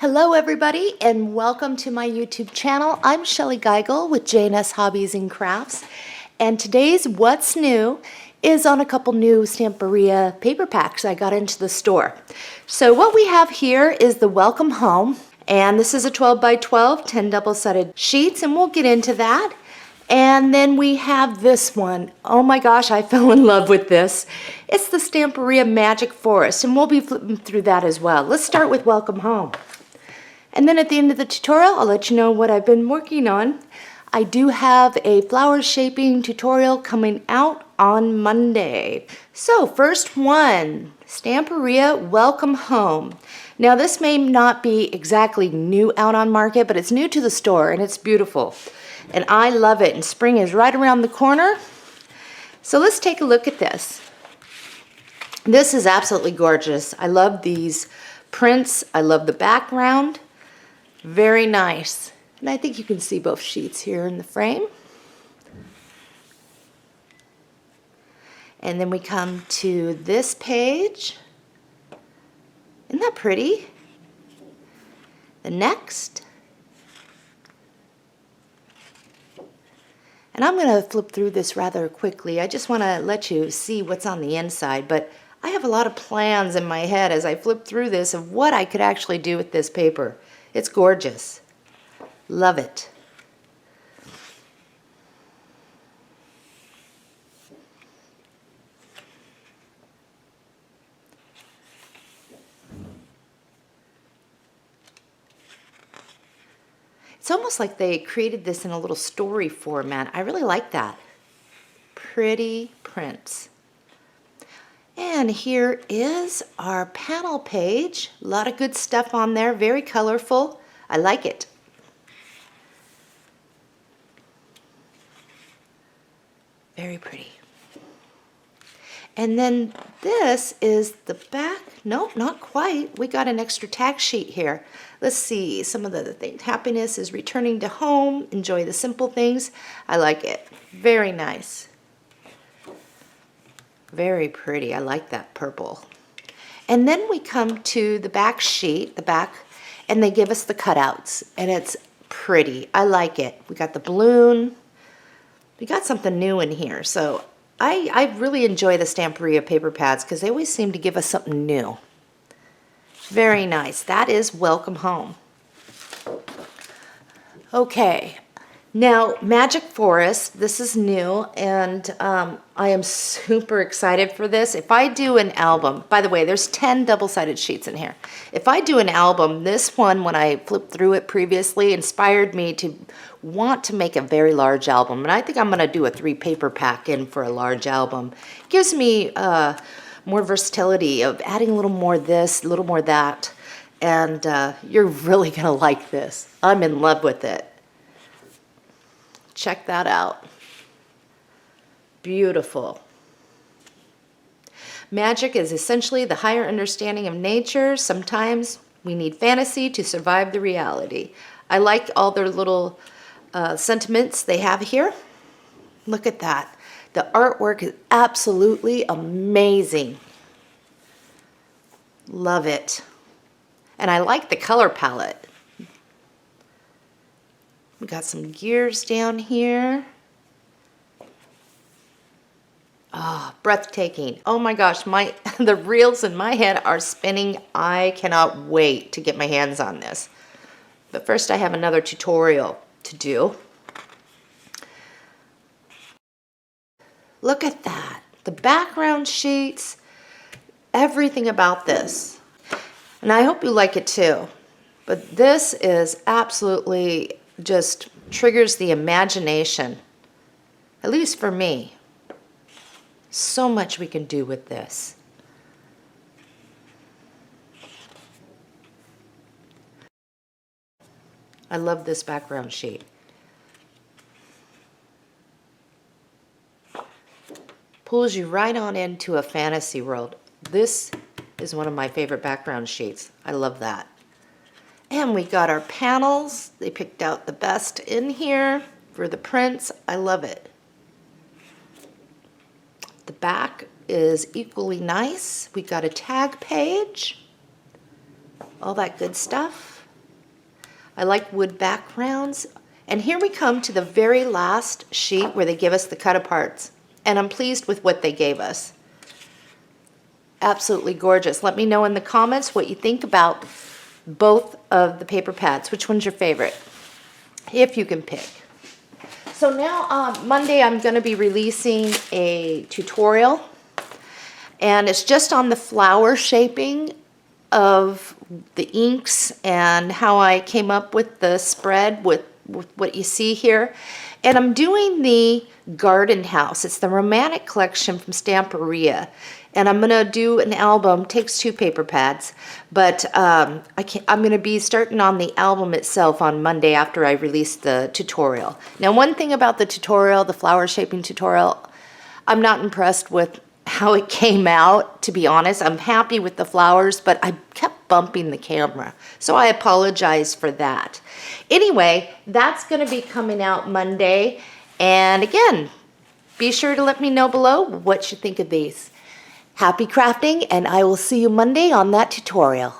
Hello everybody and welcome to my YouTube channel. I'm Shellie Geigle with J&S Hobbies and Crafts, and today's What's New is on a couple new Stamperia paper packs I got into the store. So what we have here is the Welcome Home, and this is a 12 by 12, 10 double-sided sheets, and we'll get into that. And then we have this one. Oh my gosh, I fell in love with this. It's the Stamperia Magic Forest, and we'll be flipping through that as well. Let's start with Welcome Home. And then at the end of the tutorial, I'll let you know what I've been working on. I do have a flower shaping tutorial coming out on Monday. So first one, Stamperia Welcome Home. Now this may not be exactly new out on market, but it's new to the store and it's beautiful. And I love it, and spring is right around the corner. So let's take a look at this. This is absolutely gorgeous. I love these prints. I love the background. Very nice. And I think you can see both sheets here in the frame. And then we come to this page. Isn't that pretty? The next. And I'm going to flip through this rather quickly. I just want to let you see what's on the inside, but I have a lot of plans in my head as I flip through this of what I could actually do with this paper. It's gorgeous. Love it. It's almost like they created this in a little story format. I really like that. Pretty prints. And here is our panel page. A lot of good stuff on there, very colorful. I like it. Very pretty. And then this is the back. Nope, not quite. We got an extra tag sheet here. Let's see some of the things. Happiness is returning to home. Enjoy the simple things. I like it. Very nice. Very pretty. I like that purple. And then we come to the back sheet, and they give us the cutouts, and it's pretty. I like it. We got the balloon. We got something new in here. So I really enjoy the Stamperia paper pads because they always seem to give us something new. Very nice. That is Welcome Home. Okay. Now, Magic Forest, this is new, and I am super excited for this. If I do an album, by the way, there's 10 double-sided sheets in here. If I do an album, this one, when I flipped through it previously, inspired me to want to make a very large album. And I think I'm going to do a 3-paper pack in for a large album. It gives me more versatility of adding a little more this, a little more that, and you're really going to like this. I'm in love with it. Check that out. Beautiful. Magic is essentially the higher understanding of nature. Sometimes we need fantasy to survive the reality. I like all their little sentiments they have here. Look at that. The artwork is absolutely amazing. Love it. And I like the color palette. We got some gears down here. Oh, breathtaking. Oh my gosh, the reels in my head are spinning. I cannot wait to get my hands on this. But first I have another tutorial to do. Look at that. The background sheets, everything about this. And I hope you like it too. But this is absolutely just triggers the imagination, at least for me. So much we can do with this. I love this background sheet. Pulls you right on into a fantasy world. This is one of my favorite background sheets. I love that. And we got our panels. They picked out the best in here for the prints. I love it. The back is equally nice. We got a tag page. All that good stuff. I like wood backgrounds. And here we come to the very last sheet where they give us the cut aparts. And I'm pleased with what they gave us. Absolutely gorgeous. Let me know in the comments what you think about both of the paper pads. Which one's your favorite? If you can pick. So now Monday I'm going to be releasing a tutorial. And it's just on the flower shaping of the inks and how I came up with the spread with what you see here. And I'm doing the garden house. It's the romantic collection from Stamperia. And I'm going to do an album. Takes 2 paper pads. But I'm going to be starting on the album itself on Monday after I release the tutorial. Now, one thing about the tutorial, the flower shaping tutorial, I'm not impressed with how it came out, to be honest. I'm happy with the flowers, but I kept bumping the camera. So I apologize for that. Anyway, that's going to be coming out Monday. And again, be sure to let me know below what you think of these. Happy crafting, and I will see you Monday on that tutorial.